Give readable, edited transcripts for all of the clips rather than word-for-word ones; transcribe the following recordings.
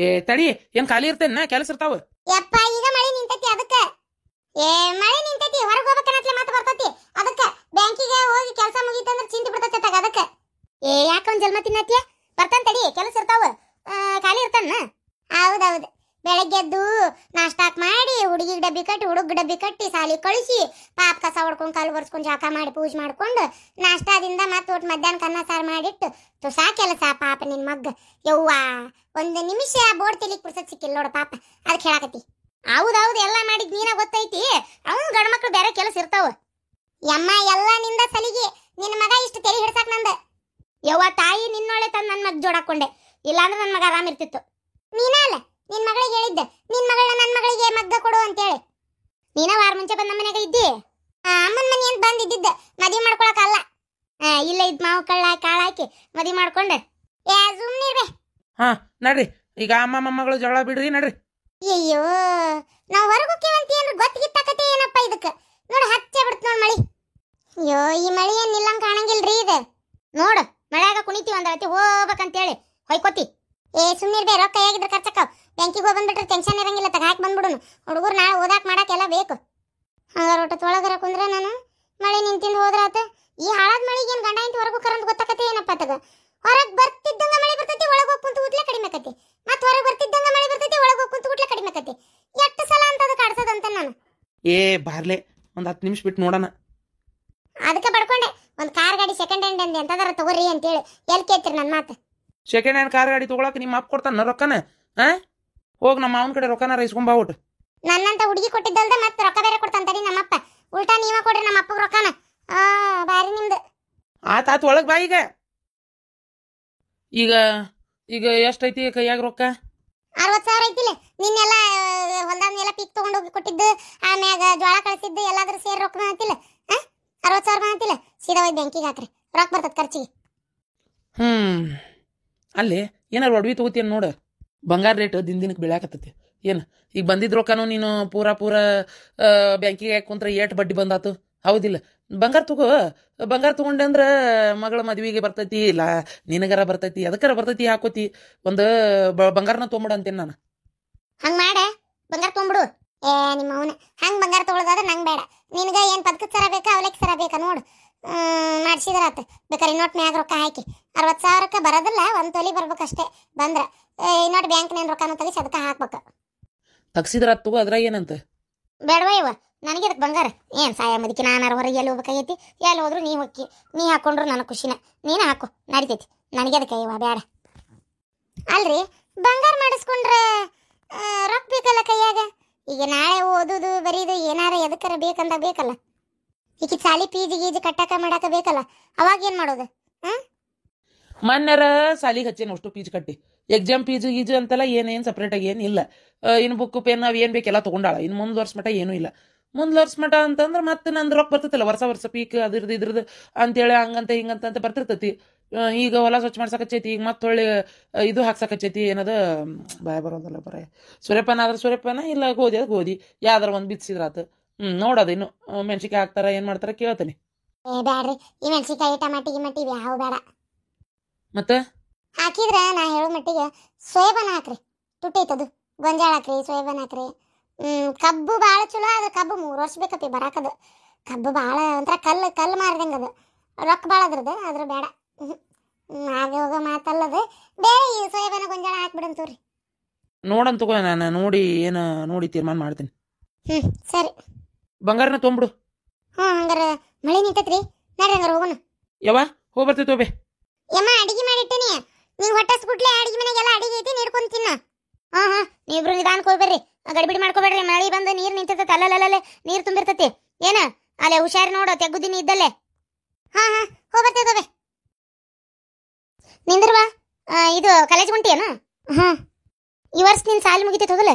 ಏ ತಡಿ, ಏನ್ ಖಾಲಿ ಇರ್ತೇನ ಕೆಲಸ ಇರ್ತಾವ? ಯಪ್ಪ ಈಗ ಮಳೆ ನಿಂತೈತಿ ಅದಕ್ಕ. ಮಳೆ ನಿಂತೈತಿ ಹೊರಗೆ ಹೋಗ್ಬೇಕನ್ನತ್ಲೆ ಮತ್ತೆ ಬರ್ತೈತಿ ಅದಕ್ಕ. ಬ್ಯಾಂಕಿಗೆ ಹೋಗಿ ಕೆಲಸ ಮುಗೀತಂದ್ರೆ ಚಿಂತೆ ಬಿಡ್ತೈತಿ ತಗ ಅದಕ್ಕ. ಯಾಕ ಒಂದ್ ಜಲ್ಮ ತಿನ್ನತ್ಯ? ಬರ್ತಾನ ತಡಿ, ಕೆಲಸ ಇರ್ತಾವ. ಖಾಲಿ ಇರ್ತಾನ. ಹೌದೌದು. ಬೆಳಗ್ಗೆ ಎದ್ದು ನಾಷ್ಟಾಕ್ ಮಾಡಿ ಹುಡುಗಿಗೆ ಡಬ್ಬಿ ಕಟ್ಟಿ ಹುಡುಗ ಡಬ್ಬಿ ಕಟ್ಟಿ ಸಾಲಿ ಕಳಿಸಿ ಪಾಪ ಕಸ ಹೊಡ್ಕೊಂಡು ಕಾಲು ಬರ್ಸ್ಕೊಂಡು ಜಾಕ ಮಾಡಿ ಪೂಜೆ ಮಾಡ್ಕೊಂಡು ನಾಷ್ಟಾದಿಂದ ಮತ್ತೆ ಒಟ್ಟು ಮಧ್ಯಾಹ್ನ ಕನ್ನ ಸಾರು ಮಾಡಿಟ್ಟು ತುಸಾ ಕೆಲಸ ಪಾಪ ನಿನ್ ಮಗ್ಗ. ಯವ್ವ ಒಂದು ನಿಮಿಷ ಬೋರ್ಡ್ ತೆಲಿಕ್ ಪುರ್ಸತ್ ಸಿಕ್ಕಿಲ್ಲ ನೋಡು ಪಾಪ. ಅದಕ್ಕೆ ಹೇಳಾಕತಿ. ಹೌದೌದು, ಎಲ್ಲ ಮಾಡಿದ್ ನೀನ ಗೊತ್ತೈತಿ. ಅವನು ಗಂಡ ಮಕ್ಳು ಬೇರೆ ಕೆಲಸ ಇರ್ತಾವ. ಯಮ್ಮ ಎಲ್ಲ ನಿಂದ ಸಲಿಗೆ. ನಿನ್ನ ಮಗ ಇಷ್ಟು ತೆಲಿ ಹಿಡ್ಸಾಕ್ ನಂದ. ಯವ್ವ ತಾಯಿ ನಿನ್ನೊಳೆ ತಂದು ನನ್ನ ಮಗ ಜೋಡಾಕೊಂಡೆ, ಇಲ್ಲಾಂದ್ರೆ ನನ್ನ ಮಗ ಆರಾಮ್ ಇರ್ತಿತ್ತು. ನೀನ ಅಲ್ಲ ನಿನ್ ಮಗಳಿಗೆ ಹೇಳಿದ್ದೆ, ನಿನ್ ಮಗಳನ್ನ ನನ್ನ ಮಗಳಿಗೆ ಮಗ್ಗ ಕೊಡು ಅಂತೇಳಿ. ನೀನ ವಾರ ಮುಂಚೆ ಬಂದ ಮನೆಯಾಗ ಇದ್ದಿ. ಅಮ್ಮನ ಮನೆ ಅಂತ ಬಂದಿದ್ದ ಮದುವೆ ಮಾಡ್ಕೊಳಕಲ್ಲ. ಇಲ್ಲ ಇದ್ ಮಾವು ಕಳ್ಳ ಕಾಳು ಹಾಕಿ ಮದುವೆ ಮಾಡ್ಕೊಂಡೆ. ಸುಮ್ನಿರ್ಬೆ. ಹಾ ನಡ್ರಿ, ಈಗ ಅಮ್ಮ ಮೊಮ್ಮಗಳು ಜಗಳ ಬಿಡ್ರಿ, ನಡ್ರಿ. ಅಯ್ಯೋ ನಾವ್ ಹೊರಗೋಕ್ಕೇವಂತ ಏನ್ರ ಗೊತ್ತಿಗಿತ್ತಾಕತೆ ಏನಪ್ಪ ಇದಕ್ಕೆ. ನೋಡು ಹಚ್ಚೆ ಬಿಡ್ತು ನೋಡ್ ಮಳಿ. ಅಯ್ಯೋ ಈ ಮಳಿ ಏನ್ ನಿಲ್ಲಂಗ್ ಕಾಣಂಗಿಲ್ರಿ ಇದು. ನೋಡು ಮಳ್ಯಾಗ ಕುಣಿತೀವಿ ಒಂದಳತಿ ಹೋಗ್ಬೇಕಂತೇಳಿ ಹೊಯ್ಕೋತಿ. ಸುಮ್ನಿರ್ಬೆ. ರೊಕ್ಕ ಹೇಗಿದ್ರೆ ಖರ್ಚಕ್ಕಾವ್. ಬ್ಯಾಂಕಿಗೆ ಹೋಗಿ ಬಂದ್ಬಿಟ್ರೆ ಟೆನ್ಷನ್ ಇರಂಗಿಲ್ಲ. ತಗ ಹಾಕಿ ಬಂದ್ಬಿಡುನು. ಹುಡುಗರು ನಾಳೆ ಓದಾಕ್ ಮಾಡಕ್ಕೆಲ್ಲ ಬೇಕು. ಹಂಗಾರ ಒಟ್ಟೊಳಗರ ಕುಂದ್ರೆ ನಾನು ಮಳೆ ನಿಂತಿಂದ ಹೋದ್ರಾತ. ಈ ಹಾಳಾದ ಮಳಿಗೆ ಏನ್ ಗಂಡ ಇಂತ ಹೊರಗೂ ಕರಂತ ಗೊತ್ತಾಕತೆ ಏನಪ್ಪ ತಗ. ಹೊರಗೆ ಬರ್ತಿದ್ದಂಗ ಮಳೆ ಬರ್ತೈತಿ, ಒಳಗೆ ಹೋಗಿ ಕುಂತು ಊಟ್ಲೆ ಕಡಿಮೆ ಆಕತಿ. ಮತ್ತೆ ಹೊರಗೆ ಬರ್ತಿದ್ದಂಗ ಮಳೆ ಬರ್ತೈತಿ, ಒಳಗೆ ಹೋಗಿ ಕುಂತು ಊಟ್ಲೆ ಕಡಿಮೆ ಆಕತಿ. ಎಷ್ಟು ಸಲ ಅಂತದ ಕಾಡ್ಸೋದಂತ ನಾನು. ಬಾರ್ಲೆ ಒಂದ್ 10 ನಿಮಿಷ ಬಿಟ್ಟು ನೋಡೋಣ. ಅದಕ್ಕೆ ಪಡ್ಕೊಂಡೆ ಒಂದು ಕಾರ್ ಗಾಡಿ ಸೆಕೆಂಡ್ ಹ್ಯಾಂಡ್ ಅಂದೆ ಅಂತದಾರ ತಗೋರಿ ಅಂತೇಳಿ. ಎಲ್ಲಿ ಕೇಳ್ತೀರಿ ನನ್ನ ಮಾತು? ಸೆಕೆಂಡ್ ಹ್ಯಾಂಡ್ ಕಾರ್ ಗಾಡಿ ತಗೊಳಕ್ ನಿಮ್ಮ ಅಪ್ಪ ಕೊಡ್ತಾನ ರೊಕ್ಕನ? ಹೋಗ್ ನಮ್ಮ ಮಾವನ ಕಡೆ ರೊಕ್ಕನ ರೈಸ್ಕೊಂಬಾವುಟ್. ನನ್ನಂತ ಹುಡುಗಿ ಕೊಟ್ಟಿದ್ದಲ್ದ ಮತ್ತೆ ರೊಕ್ಕ ಬೇರೆ ಕೊಡ್ತಾನ ತಡಿ ನಮ್ಮಪ್ಪ. ಉಲ್ಟಾ ನೀವ ಕೊಡ್ರಿ ನಮ್ಮ ಅಪ್ಪಗೆ ರೊಕ್ಕನ. ಬಾರಿ ನಿಮ್ದು. ಆತಾತು ಒಳಗ್ ಬಾ. ಈಗ ಈಗ ಎಷ್ಟೈತಿ ಕೈಯಾಗ ರೊಕ್ಕ? 60,000 ಐತಿಲ್ಲ. ನಿನ್ನೆಲ್ಲ ಹೊಲ್ದಾನೆಲ್ಲ ಪೀಕ್ ತಗೊಂಡೋಗಿ ಕೊಟ್ಟಿದ್ದು, ಆಮ್ಯಾಗ ಜೋಳ ಕಳಿಸಿದ್ದು ಎಲ್ಲಾದ್ರೂ ಸೇರಿ ರೊಕ್ಕ ಬಂತಿಲ್ಲ. 60,000 ಬಂತಿಲ್ಲ. ಸೀದಾ ಹೋಗಿ ಬ್ಯಾಂಕಿಗೆ ಹಾಕ್ರಿ, ರೊಕ್ಕ ಬರ್ತದ ಖರ್ಚಿಗೆ. ಅಲ್ಲಿ ಏನಾರು ಒಡವಿ ತಗೋತೀಯ ನೋಡು. ಬಂಗಾರ ರೇಟ್ ದಿನಕ್ಕೆ ಬೆಳ್ಯಾಕತ್ತೈತಿ. ಏನು ಈಗ ಬಂದಿದ್ ರೊಕ್ಕನು ನೀನು ಪೂರಾ ಬ್ಯಾಂಕಿಗೆ ಹಾಕಿ ಕುಂತ್ರೆ ಏಟ್ ಬಡ್ಡಿ ಬಂದಾತು, ಹೌದಿಲ್ಲ? ಬಂಗಾರ ತಗೋ. ಬಂಗಾರ ತಗೊಂಡೆ ಅಂದ್ರೆ ಮಗಳ ಮದ್ವಿಗೆ ಬರ್ತೈತಿ, ಇಲ್ಲ ನಿನಗರ ಬರ್ತೈತಿ, ಅದಕ್ಕರ ಬರ್ತೈತಿ, ಹಾಕೋತಿ. ಒಂದು ಬಂಗಾರನ ತೊಗೊಂಬಿಡ ಅಂತೇನೆ ನಾನು. ಹಂಗ ಮಾಡ, ಬಂಗಾರ ತೊಗೊಂಬಿಡು. ನಿಮ್ಮ ಅವನ ಹಂಗೆ ಬಂಗಾರ ತೊಗೊಳೋದಾದ್ರೆ ನಂಗೆ ಬೇಡ. ನಿನಗೆ ಏನು ಪದಕದ ಸರ ಬೇಕಾ ಅವಲಕ್ಕಿ ಸರ ಬೇಕಾ ನೋಡು, ಮಾಡಿಸಿದ್ರಾತ. ಬೇಕಾರೆ ಇನ್ನೊಟ್ಟು ಮ್ಯಾಗ ರೊಕ್ಕ ಹಾಕಿ 60,000ಕ್ಕೆ ಬರೋದಿಲ್ಲ, ಒಂದು ತೊಲಿ ಬರ್ಬೇಕಷ್ಟೇ. ಬಂದ್ರೆ ಇನ್ನೊಟ್ಟು ಬ್ಯಾಂಕ್ನೇನು ರೊಕ್ಕನ ತೆಗಿಸಿ ಅದಕ್ಕೆ ಹಾಕ್ಬೇಕು. ತಗ್ಸಿದ್ರ ತಗೋ, ಅದ್ರಾಗ ಏನಂತ? ಬೇಡವ ಇವ ನನಗೆ ಅದಕ್ಕೆ ಬಂಗಾರ ಏನು ಸಾಯ ಮದಿಕೆ. ನಾನು ಹೊರಗೆ ಎಲ್ಲಿ ಹೋಗ್ಬೇಕಾಗೈತಿ, ಎಲ್ಲಿ ಹೋದ್ರು ನೀ ಹೊಕ್ಕಿ, ನೀ ಹಾಕೊಂಡ್ರು ನನಗೆ ಖುಷಿನ. ನೀನು ಹಾಕು ನಡಿತೈತಿ, ನನಗೆ ಅದಕ್ಕೆ ಇವ ಬೇಡ. ಅಲ್ರಿ ಬಂಗಾರ ಮಾಡಿಸ್ಕೊಂಡ್ರೆ ರೊಕ್ಕ ಬೇಕಲ್ಲ ಕೈಯಾಗ. ಈಗ ನಾಳೆ ಓದುದು ಬರೀದು ಏನಾರ ಎದಕ್ಕರ ಬೇಕಂದಾಗ ಬೇಕಲ್ಲ. ಈಗ ಸಾಲಿ ಪೀಜಿ ಗೀಜಿ ಕಟ್ಟಾಕ ಮಾಡಾಕ ಬೇಕಲ್ಲ, ಅವಾಗ ಏನು ಮಾಡೋದು? ಮೊನ್ನೆರ ಸಾಲಿಗೆ ಹಚ್ಚೇನು ಅಷ್ಟು ಫೀಸ್ ಕಟ್ಟಿ. ಎಕ್ಸಾಮ್ ಫೀಸ್ ಗೀಜು ಅಂತೆಲ್ಲ ಏನೇನು ಸಪ್ರೇಟಾಗಿ ಏನಿಲ್ಲ. ಇನ್ನು ಬುಕ್ಕು ಪೆನ್ ಅವು ಏನು ಬೇಕೆಲ್ಲ ತೊಗೊಂಡಾಳ. ಇನ್ನು ಮುಂದೆ ವರ್ಷ ಮಟ್ಟ ಏನೂ ಇಲ್ಲ. ಮುಂದೆ ವರ್ಷ ಮಟ್ಟ ಅಂತಂದ್ರೆ ಮತ್ತೆ ನಂದು ರೊಕ್ಕ ಬರ್ತೈತಲ್ಲ, ವರ್ಷ ಪೀಕ್ ಅದ್ರದ್ದು ಅಂತೇಳಿ ಹಂಗಂತ ಹಿಂಗಂತ ಬರ್ತಿರ್ತೈತಿ. ಈಗ ಹೊಲ ಸ್ವಚ್ಛ ಮಾಡ್ಸಕಚ್ಚೈತಿ, ಈಗ ಮತ್ತೆ ಹೊಳ್ಳಿ ಇದು ಹಾಕ್ಸಕಚ್ಚೈತಿ, ಏನದ ಬಾಯ ಬರೋದಲ್ಲ ಬರ ಸೂರ್ಯಪಾನ ಆದ್ರೆ ಸೂರ್ಯಪಾನ, ಇಲ್ಲ ಗೋಧಿ ಅದು ಗೋಧಿ, ಯಾವ್ದಾರ ಒಂದು ಬಿತ್ತಿಸಿದ್ರಾತು. ನೋಡೋದು ಇನ್ನು ಮೆಣಸಿಕಾಯಿ ಹಾಕ್ತಾರ ಏನು ಮಾಡ್ತಾರ ಕೇಳ್ತೀನಿ. ಬ್ಯಾಡ್ರಿ, ಈ ಮೆಣಸಿಕಾಯಿ ಟಮಾಟಿ ಗಿಮಟಿ ಯಾವ ಬೇಡ. ಮತ್ತೆ ಹಾಕಿದ್ರೆ ನಾ ಹೇಳೋ ಮಟ್ಟಿಗೆ ಸೋಯಾಬಾನ ಹಾಕ್ರಿ, ತುಟ್ಟೈತದು. ಗೊಂಜಾಳ ಹಾಕ್ರಿ, ಸೋಯಾಬಾನ ಹಾಕ್ರಿ. ಕಬ್ಬು ಭಾಳ ಚಲೋ. ಅದು ಕಬ್ಬು 3 ವರ್ಷ ಬೇಕಪ್ಪಿ ಬರಾಕದು. ಕಬ್ಬು ಭಾಳ ಒಂಥರ ಕಲ್ಲು ಮಾರಿದಂಗೆ ಅದು. ರೊಕ್ಕ ಭಾಳ ಅದ್ರದ್ದು, ಆದ್ರೆ ಬೇಡ. ಹಾಗೆ ಹೋಗೋ ಮಾತಲ್ಲದು. ಬೇರೆ ಈ ಸೋಯಾಬಾನ ಗೊಂಜಾಳ ಹಾಕ್ಬಿಡಂತವ್ರಿ. ನೋಡಂತ ತಗೋ, ನಾನು ನೋಡಿ ಏನು ನೋಡಿ ತೀರ್ಮಾನ ಮಾಡ್ತೀನಿ. ಸರಿ. ಬಂಗಾರನ ತೊಗೊಂಬಿಡು. ಹಂಗಾರೆ ಮಳೆ ನಿಂತೈತ್ರಿ, ನಡ್ರಿ ಹಂಗಾರೆ ಹೋಗೋಣ. ಯಾವ ಹೋಗಿ ಬರ್ತೈತೋಬೆ. ಯಮ್ಮ ಅಡಿಗೆ ಮಾಡಿಟ್ಟಿನಿ, ನೀವು ಹೊಟ್ಟಸ್ಬಿಟ್ಲೆ ಅಡಿಗೆ ಮನೆಗೆಲ್ಲ ಅಡಿಗೆ ಐತಿ, ನೀಡ್ಕೊಂಡು ತಿನ್ನ. ನೀವಿಬ್ರು ನಿಧಾನಕ್ಕೆ ಹೋಗ್ಬೇಡ್ರಿ, ಗಡಿಬಿಡಿ ಮಾಡ್ಕೋಬೇಡ್ರಿ. ಮಳೆ ಬಂದು ನೀರು ನಿಂತಿರ್ತೈತೆ, ಅಲ್ಲಲ್ಲೇ ನೀರು ತುಂಬಿರ್ತೈತಿ. ಏನ ಅಲ್ಲೇ ಹುಷಾರಿ ನೋಡು, ತೆಗ್ಗುದಿನಿ ಇದ್ದಲ್ಲೇ. ಹೋಗ್ಬರ್ತೈತವೆ. ನಿಂದ್ರವಾ, ಇದು ಕಾಲೇಜ್ ಹೊಂಟಿಯೇನು? ಈ ವರ್ಷ ನಿನ್ ಸಾಲಿ ಮುಗಿತೈತೆ ಹೋಗಲ್ಲ.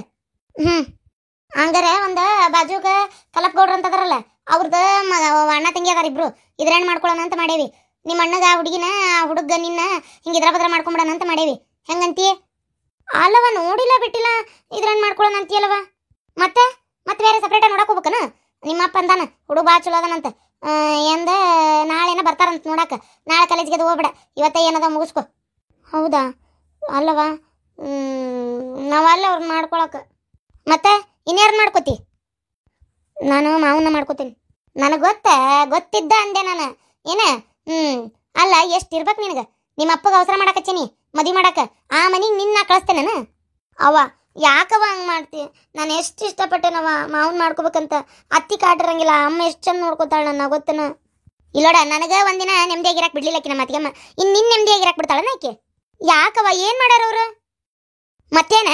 ಹಂಗಾರೆ ಒಂದು ಬಾಜುಗ ಕಲಪ್ ಗೌಡ್ರ ಅಂತದಾರಲ್ಲ, ಅವ್ರದ್ದು ಅಣ್ಣ ತಂಗಿ ಅದಾರ ಇಬ್ರು. ಇದ್ರೇನು ಮಾಡ್ಕೊಳ್ಳೋಣ ಅಂತ ಮಾಡೇವಿ. ನಿಮ್ಮ ಅಣ್ಣಗ ಹುಡುಗಿನ ಹುಡುಗ ನಿನ್ನ ಹಿಂಗೆ ಇದ್ರ ಬದ್ರ ಮಾಡ್ಕೊಂಬಿಡೋಣ ಅಂತ ಮಾಡೇವಿ. ಹೆಂಗಂತಿ? ಅಲ್ಲವ ನೋಡಿಲ್ಲ ಬಿಟ್ಟಿಲ್ಲ, ಇದ್ರೇನು ಮಾಡ್ಕೊಳ್ಳೋಣ ಅಂತೀಯಲ್ಲವ. ಮತ್ತೆ ಬೇರೆ ಸಪ್ರೇಟಾಗಿ ನೋಡಕ್ ಹೋಗ್ಬೇಕನ? ನಿಮ್ಮಪ್ಪ ಅಂದಾನ ಹುಡುಗ ಭಾಳ ಚಲೋ ಅದಾನಂತ. ಎಂದ ನಾಳೆನ ಬರ್ತಾರಂತ ನೋಡಾಕ. ನಾಳೆ ಕಾಲೇಜ್ಗೆ ಅದು ಹೋಗ್ಬೇಡ, ಇವತ್ತೇ ಏನದ ಮುಗಿಸ್ಕೊ. ಹೌದಾ? ಅಲ್ಲವ ನಾವಲ್ಲ ಅವ್ರನ್ನ ಮಾಡ್ಕೊಳಕ್ಕೆ. ಮತ್ತೆ ಇನ್ಯಾರು ಮಾಡ್ಕೋತಿ? ನಾನು ಮಾವನ್ನ ಮಾಡ್ಕೋತೀನಿ. ನನಗೆ ಗೊತ್ತಿದ್ದ ಅಂದೆ ನಾನು. ಏನ ಅಲ್ಲ, ಎಷ್ಟು ಇರ್ಬೇಕು ನಿನಗೆ? ನಿಮ್ಮ ಅಪ್ಪಗೆ ಅವಸರ ಮಾಡಕಚ್ಚೀನಿ ಮದುವೆ ಮಾಡಕ್ಕೆ. ಆ ಮನೆಗೆ ನಿನ್ನ ಕಳಿಸ್ತೇನೆ ಅವ. ಯಾಕವ ಹಂಗೆ ಮಾಡ್ತಿ? ನಾನು ಎಷ್ಟು ಇಷ್ಟಪಟ್ಟೆನವ ಮಾವನ್ ಮಾಡ್ಕೋಬೇಕಂತ. ಅತ್ತಿ ಕಾಟಿರಂಗಿಲ್ಲ, ಅಮ್ಮ ಎಷ್ಟು ಚಂದ ನೋಡ್ಕೋತಾಳ ನನ್ನ, ಗೊತ್ತನ? ಇಲ್ಲೋಡ, ನನಗೆ ಒಂದಿನ ನೆಮ್ಮದಿಯಾಗಿರಕ್ಕೆ ಬಿಡ್ಲಿಲ್ಲಕ್ಕಿ ನಮ್ಮ ಅತ್ತಿಗೆಮ್ಮ. ಇನ್ನು ನಿನ್ನ ನೆಮ್ಮದಿಯಾಗಿರಕ್ಕೆ ಬಿಡ್ತಾಳ ಆಕೆ? ಯಾಕವ, ಏನು ಮಾಡ್ಯಾರ ಅವರು? ಮತ್ತೇನ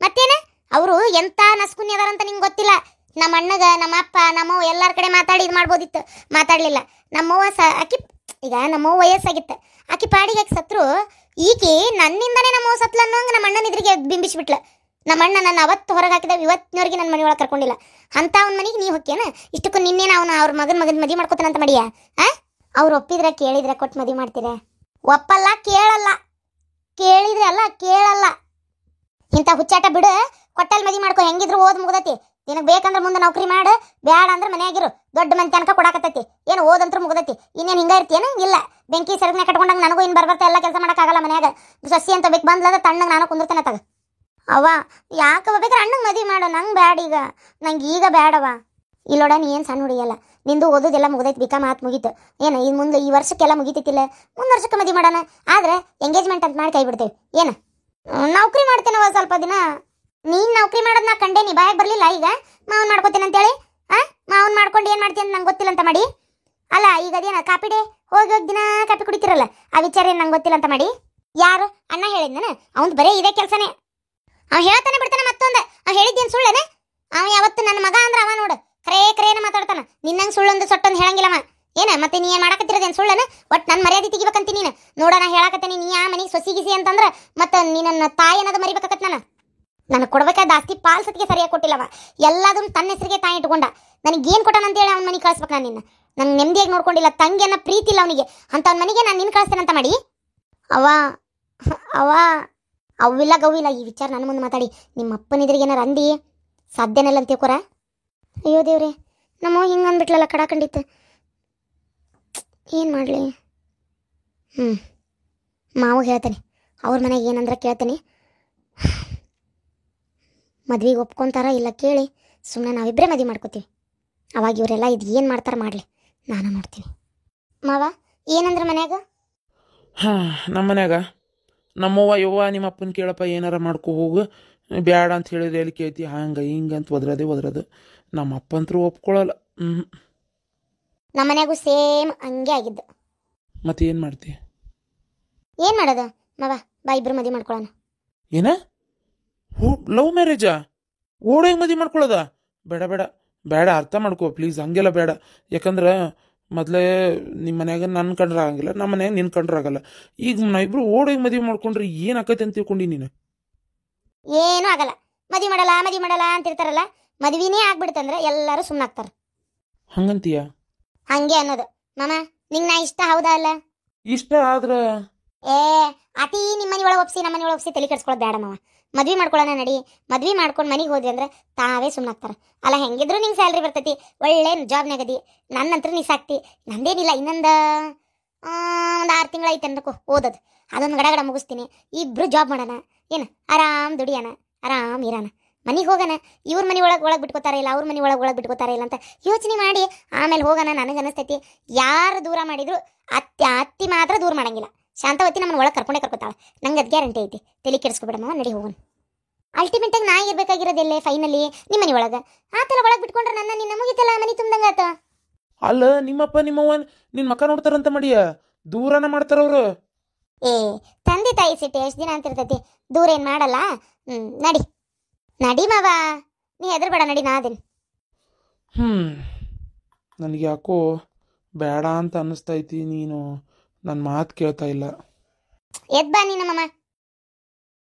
ಮತ್ತೇನ ಅವರು ಎಂತ ನಸ್ಕುನಿ ಅದಾರಂತ ನಿಂಗೆ ಗೊತ್ತಿಲ್ಲ. ನಮ್ಮ ಅಣ್ಣಗ ನಮ್ಮ ಅಪ್ಪ ನಮ್ಮವ್ವ ಎಲ್ಲರ ಕಡೆ ಮಾತಾಡಿ ಇದು ಮಾಡ್ಬೋದಿತ್ತು, ಮಾತಾಡಲಿಲ್ಲ. ನಮ್ಮವ್ವ ಈಗ ನಮ್ಮವ್ವ ವಯಸ್ಸಾಗಿತ್ತು, ಆಕಿ ಪಾಡಿಗೆ ಆಕಿ ಸತ್ರು. ಈಕಿ ನನ್ನಿಂದನೇ ನಮ್ಮವ್ವ ಸತ್ಲ ಅನ್ನೋಂಗೆ ನಮ್ಮ ಅಣ್ಣನ ಇದ್ರಿಗೆ ಬಿಂಬಿಸ್ಬಿಟ್ಲ. ನಮ್ಮ ಅಣ್ಣ ನನ್ನ ಅವತ್ತು ಹೊರಗೆ ಹಾಕಿದ ಇವತ್ತಿನವರೆಗೆ ನನ್ನ ಮನೆಯೊಳಗೆ ಕರ್ಕೊಂಡಿಲ್ಲ. ಅಂತ ಅವ್ನ ಮನೆಗೆ ನೀವು ಹೋಗ್ಯೇನ? ಇಷ್ಟಕ್ಕೂ ನಿನ್ನೇನ ಅವನ ಅವ್ರ ಮಗನ ಮದುವೆ ಮಾಡ್ಕೊತಾನಂತ ಮಾಡಿಯಾ? ಅವ್ರು ಒಪ್ಪಿದ್ರೆ ಕೇಳಿದ್ರೆ ಕೊಟ್ಟು ಮದುವೆ ಮಾಡ್ತೀರ? ಒಪ್ಪಲ್ಲ, ಕೇಳಲ್ಲ. ಕೇಳಿದ್ರೆ ಅಲ್ಲ, ಕೇಳಲ್ಲ. ಇಂಥ ಹುಚ್ಚಾಟ ಬಿಡು, ಕೊಟ್ಟಲ್ಲಿ ಮದುವೆ ಮಾಡ್ಕೊ. ಹೆಂಗಿದ್ರು ಓದ್ ಮುಗ್ದತಿ. ನಿನಗೆ ಬೇಕಂದ್ರೆ ಮುಂದೆ ನೌಕರಿ ಮಾಡು, ಬೇಡ ಅಂದ್ರೆ ಮನೆಯಾಗಿರು. ದೊಡ್ಡ ಮನೆ ತನಕ ಕೊಡಾಕತ್ತೈತಿ. ಏನು ಓದಂತ್ರು ಮುಗ್ದತಿ. ಇನ್ನೇನು ಹಿಂಗ ಇರ್ತೀಯೇನು? ಇಲ್ಲ. ಬೆಂಕಿ ಸೆರಗನೆ ಕಟ್ಕೊಂಡಂಗೆ ನನಗೂ ಇನ್ನು ಬರ್ಬರ್ತಾ ಎಲ್ಲ ಕೆಲಸ ಮಾಡೋಕ್ಕಾಗಲ್ಲ ಮನ್ಯಾಗ. ಸಸಿ ಅಂತ ಬೇಕು ಬಂದ್ಲದ ತಣ್ಣಗೆ ನಾನು ಕುಂದಿರ್ತೇನೆ ತಗ. ಅವ್ವ ಯಾಕವ, ಬೇಕಾದ್ರೆ ಅಣ್ಣಗೆ ಮದುವೆ ಮಾಡು. ನಂಗೆ ಬ್ಯಾಡ ಈಗ, ನಂಗೆ ಈಗ ಬ್ಯಾಡವ. ಇಲ್ಲೋಡ, ನೀ ಏನು ಸಣ್ಣ ಹುಡುಗಿಯಲ್ಲ. ನಿಂದು ಓದೋದೆಲ್ಲ ಮುಗ್ದೈತಿ, ಬಿಕಾಮ್ ಮಾತು ಮುಗೀತು. ಏನು ಇದು ಮುಂದೆ ಈ ವರ್ಷಕ್ಕೆಲ್ಲ ಮುಗಿತೈತಿಲ್ಲ, ಮುಂದೆ ವರ್ಷಕ್ಕೆ ಮದುವೆ ಮಾಡೋಣ. ಆದರೆ ಎಂಗೇಜ್ಮೆಂಟ್ ಅಂತ ಮಾಡಿ ಕೈ ಬಿಡ್ತೇವೆ. ಏನು ನೌಕರಿ ಮಾಡ್ತೇನವ ಸ್ವಲ್ಪ ದಿನ. ನೀನು ನೌಕರಿ ಮಾಡೋದು ನಾ ಕಂಡೇನಿ, ಬಾಯಾಗ ಬರಲಿಲ್ಲ. ಈಗ ಮಾವನ್ ಮಾಡ್ಕೋತೀನಿ ಅಂತೇಳಿ ಮಾವನ್ ಮಾಡ್ಕೊಂಡು ಏನು ಮಾಡ್ತೀನಿ ಅಂತ ನಂಗೆ ಗೊತ್ತಿಲ್ಲ ಅಂತ ಮಾಡಿ. ಅಲ್ಲ ಈಗ ಅದೇನ ಕಾಪಿ ಡೇ ಹೋಗಿ ದಿನ ಕಾಪಿ ಕುಡಿತಿರಲ್ಲ, ಆ ವಿಚಾರ ಏನು ನಂಗೆ ಗೊತ್ತಿಲ್ಲ ಅಂತ ಮಾಡಿ. ಯಾರು ಅಣ್ಣ ಹೇಳಿದ್ನ? ಅವ್ನು ಬರೀ ಇದೇ ಕೆಲಸನೇ. ಅವ ಹೇಳ್ತಾನೆ ಬಿಡ್ತಾನೆ ಮತ್ತೊಂದು. ಅವ್ ಹೇಳಿದ್ದೇನು ಸುಳ್ಳೇನೆ? ಅವ ಯಾವತ್ತು ನನ್ನ ಮಗ ಅಂದ್ರೆ ಅವ ನೋಡು ಕರೇನ ಮಾತಾಡ್ತಾನ. ನಿನ್ನಂಗೆ ಸುಳ್ಳೊಂದು ಸೊಟ್ಟೊಂದು ಹೇಳಂಗಿಲ್ಲವ. ಏನ ಮತ್ತೆ ನೀ ಏನು ಮಾಡಕತ್ತಿರೋದೇನು ಸುಳ್ಳನ? ಒಟ್ಟು ನನ್ನ ಮರ್ಯಾದೆ ತೆಗಿಬೇಕಂತ ನೀನು ನೋಡೋಣ. ಹೇಳಕತ್ತೇನೆ ನೀ ಆ ಮನೆಗೆ ಸೊಸಿಗಿಸಿ ಅಂತಂದ್ರೆ ಮತ್ತೆ ನಿನ್ನ ತಾಯಿ ಅನ್ನೋದು ಮರಿಬೇಕತ್ತ. ನನಗೆ ಕೊಡ್ಬೇಕಾದ ಆಸ್ತಿ ಪಾಲ್ ಸತಿಗೆ ಸರಿಯಾಗಿ ಕೊಟ್ಟಿಲ್ಲವ. ಎಲ್ಲದನ್ನು ತನ್ನ ಹೆಸರಿಗೆ ತಾಯಿ ಇಟ್ಕೊಂಡ. ನನಗೇನು ಕೊಟ್ಟಾನ ಅಂತೇಳಿ ಅವ್ನ ಮನೆಗೆ ಕಳಿಸ್ಬೇಕು ನಾನು ನಿನ್ನ. ನಂಗೆ ನೆಮ್ಮದಿಯಾಗಿ ನೋಡ್ಕೊಂಡಿಲ್ಲ. ತಂಗಿ ಅನ್ನೋ ಪ್ರೀತಿ ಇಲ್ಲ ಅವನಿಗೆ. ಅಂತ ಅವ್ನ ಮನೆಗೆ ನಾನು ನಿನ್ನ ಕಳಿಸ್ತೇನೆ ಅಂತ ಮಾಡಿ. ಅವ ಅವಿಲ್ಲ ಗವಿಲ್ಲ. ಈ ವಿಚಾರ ನನ್ನ ಮುಂದೆ ಮಾತಾಡಿ ನಿಮ್ಮ ಅಪ್ಪನಿದ್ರಿಗೆ ಏನಾರು ಅಂದಿ ಸಾಧ್ಯನಲ್ಲ ಅಂತ ತಿಳ್ಕೊರ. ಅಯ್ಯೋ ದೇವ್ರೆ, ನಮ್ಮ ಹಿಂಗೆ ಅಂದ್ಬಿಟ್ಲಲ್ಲ ಕಡಾಕಂಡಿತ್ತು. ಏನು ಮಾಡಲಿ? ಮಾವು ಹೇಳ್ತಾನೆ, ಅವ್ರ ಮನೆಗೆ ಏನಂದ್ರೆ ಕೇಳ್ತಾನೆ. ಮದ್ವೆಗೆ ಒಪ್ಕೊತಾರ ಇಲ್ಲ ಕೇಳಿ ಸುಮ್ಮನೆ ನಾವಿಬ್ಬರೇ ಮದುವೆ ಮಾಡ್ಕೋತೀವಿ. ಅವಾಗ ಇವರೆಲ್ಲ ಇದು ಏನು ಮಾಡ್ತಾರೆ ಮಾಡಲಿ, ನಾನು ನೋಡ್ತೀನಿ. ಮಾವ ಏನಂದ್ರೆ ಮನ್ಯಾಗ? ನಮ್ಮ ಮನ್ಯಾಗ ನಮ್ಮವ್ವ ಯವ್ವ ನಿಮ್ಮ ಅಪ್ಪನ ಕೇಳಪ್ಪ ಏನಾರ ಮಾಡ್ಕೊ ಹೋಗು, ಬ್ಯಾಡ ಅಂತ ಹೇಳಿದ್ರೆ ಎಲ್ಲಿ ಕೇಳ್ತಿ, ಹಂಗೆ ಹಿಂಗೆ ಅಂತ ಒದ್ರದು. ನಮ್ಮ ಅಪ್ಪಂತರೂ ಒಪ್ಕೊಳ್ಳಲ್ಲ. ನಮ್ಮ ಮನ್ಯಾಗೂ ಸೇಮ್ ಹಂಗೆ ಆಗಿದ್ದು. ಮತ್ತೆ ಏನು ಮಾಡ್ತಿ? ಏನು ಮಾಡೋದು ಮಾವ, ಬಾ ಇಬ್ಬರು ಮದುವೆ ಮಾಡ್ಕೊಳ್ಳೋಣ. ಏನ ಲವ್ ಮ್ಯಾರೇಜಾ? ಓಡೋಂಗೆ ಮದುವೆ ಮಾಡ್ಕೊಳ್ಳೋದ? ಬೇಡ ಅರ್ಥ ಮಾಡ್ಕೋ ಪ್ಲೀಸ್. ಹಂಗೆಲ್ಲ ಬೇಡ. ಯಾಕಂದ್ರೆ ಮೊದಲೇ ನಿಮ್ಮ ಮನ್ಯಾಗ ನನ್ನ ಕಂಡ್ರೆ ಆಗಂಗಿಲ್ಲ, ನಮ್ಮ ಮನ್ಯಾಗ ನಿನ್ನ ಕಂಡ್ರೆ ಆಗಲ್ಲ. ಈಗ ನಾವಿಬ್ರು ಓಡೋಂಗೆ ಮದುವೆ ಮಾಡ್ಕೊಂಡ್ರೆ ಏನು ಆಕೈತೆ ಅಂತ ತಿಳ್ಕೊಂಡು ನೀನು? ಏನೂ ಆಗಲ್ಲ. ಮದುವೆ ಮಾಡಲ್ಲ ಅಂತಿರ್ತಾರಲ್ಲ, ಮದುವೆನೇ ಆಗ್ಬಿಡ್ತಂದ್ರೆ ಎಲ್ಲರೂ ಸುಮ್ಮನಾಗ್ತಾರೆ. ಹಂಗಂತೀಯ? ಹಂಗೆ ಅನ್ನೋದು ಮಾಮ. ನಿಂಗೆ ನಾ ಇಷ್ಟ ಹೌದಾ ಅಲ್ಲ? ಇಷ್ಟ ಆದ್ರೆ ಅತಿ ನಿಮ್ಮ ಮನೆ ಒಳಗೆ ಒಪ್ಸಿ ನಮ್ಮ ಮನೆ ಒಳಗೆ ಒಪ್ಸಿ ತಲೆ ಕೆಡ್ಸ್ಕೊಳ್ಳೋದು ಬೇಡ ಮಾವ. ಮದ್ವೆ ಮಾಡ್ಕೊಳ್ಳೋಣ ನಡಿ. ಮದ್ವೆ ಮಾಡ್ಕೊಂಡು ಮನೆಗೆ ಹೋದ್ವಿ ಅಂದ್ರೆ ತಾವೇ ಸುಮ್ಮನಾಗ್ತಾರೆ. ಅಲ್ಲ ಹೆಂಗಿದ್ರು ನಿಂಗೆ ಸ್ಯಾಲ್ರಿ ಬರ್ತೈತಿ, ಒಳ್ಳೆ ಜಾಬ್ನಾಗದಿ. ನನ್ನಂತರ ನೀ ಸಾಕ್ತಿ. ನಂದೇನಿಲ್ಲ, ಇನ್ನೊಂದು 6 ತಿಂಗಳು ಐತೆ ಅನ್ಬೇಕು ಓದೋದು. ಅದೊಂದು ಗಡಗಡ ಮುಗಿಸ್ತೀನಿ. ಇಬ್ರು ಜಾಬ್ ಮಾಡೋಣ. ಏನು ಆರಾಮ್ ದುಡಿಯೋಣ, ಆರಾಮ್ ಇರೋಣ. ಮನೆಗೆ ಹೋಗೋಣ. ಇವ್ರ ಮನೆ ಒಳಗೆ ಬಿಟ್ಕೋತಾರೆ ಇಲ್ಲ, ಅವ್ರ ಮನೆ ಒಳಗೆ ಬಿಟ್ಕೋತಾರೆ ಇಲ್ಲ ಅಂತ ಯೋಚನೆ ಮಾಡಿ ಆಮೇಲೆ ಹೋಗೋಣ. ನನಗೆ ಅನಿಸ್ತೈತಿ ಯಾರು ದೂರ ಮಾಡಿದ್ರು ಅತ್ತಿ ಮಾತ್ರ ದೂರ ಮಾಡಂಗಿಲ್ಲ. ಶಾಂತವತಿ ನಮ್ಮನ್ನ ಒಳಗೆ ಕರ್ಕೊತಾಳೆ. ನಂಗೆ ಅದು ಗ್ಯಾರಂಟಿ ಐತಿ. ತಲೆ ಕೆಡಿಸ್ಕೊಬೇಡಮ್ಮ, ನಡಿ ಹೋಗೋಣ. ಅಲ್ಟಿಮೇಟಾಗಿ ನಾ ಇರಬೇಕಾಗಿರೋದೆಲ್ಲೇ ಫೈನಲಿ ನಿಮ್ಮ ಮನೆ ಒಳಗೆ. ಆತಲ್ಲ ಒಳಗೆ ಬಿಟ್ಕೊಂಡ್ರೆ ನಿನ್ನ ಮುಗಿತಲ್ಲ, ಮನೆ ತುಂಬ್ದಂಗಾತ. ಅಲ್ಲ ನಿಮ್ಮಪ್ಪ ನಿಮ್ಮವ್ವ ನಿನ್ನ ಮಕ್ಕ ನೋಡ್ತಾರಂತ ಮಾಡಿಯ ದೂರನ ಮಾಡ್ತಾರವ್ರು. ತಂದೆ ತಾಯಿ ಸಿಟ್ಟು ಎಷ್ಟು ದಿನ ಅಂತಿರ್ತೈತಿ, ದೂರ ಏನು ಮಾಡಲ್ಲ. ನಡಿ ಮಾವ, ನೀ ಹೆದರ್ಬೇಡ, ನಡಿ ನಾದೇನು. ನನಗೆ ಯಾಕೋ ಬೇಡ ಅಂತ ಅನ್ನಿಸ್ತೈತಿ. ನೀನು ನನ್ನ ಮಾತು ಕೇಳ್ತಾ ಇಲ್ಲ. ಎದ್ ಬಾ ನೀನು ಮಾಮ.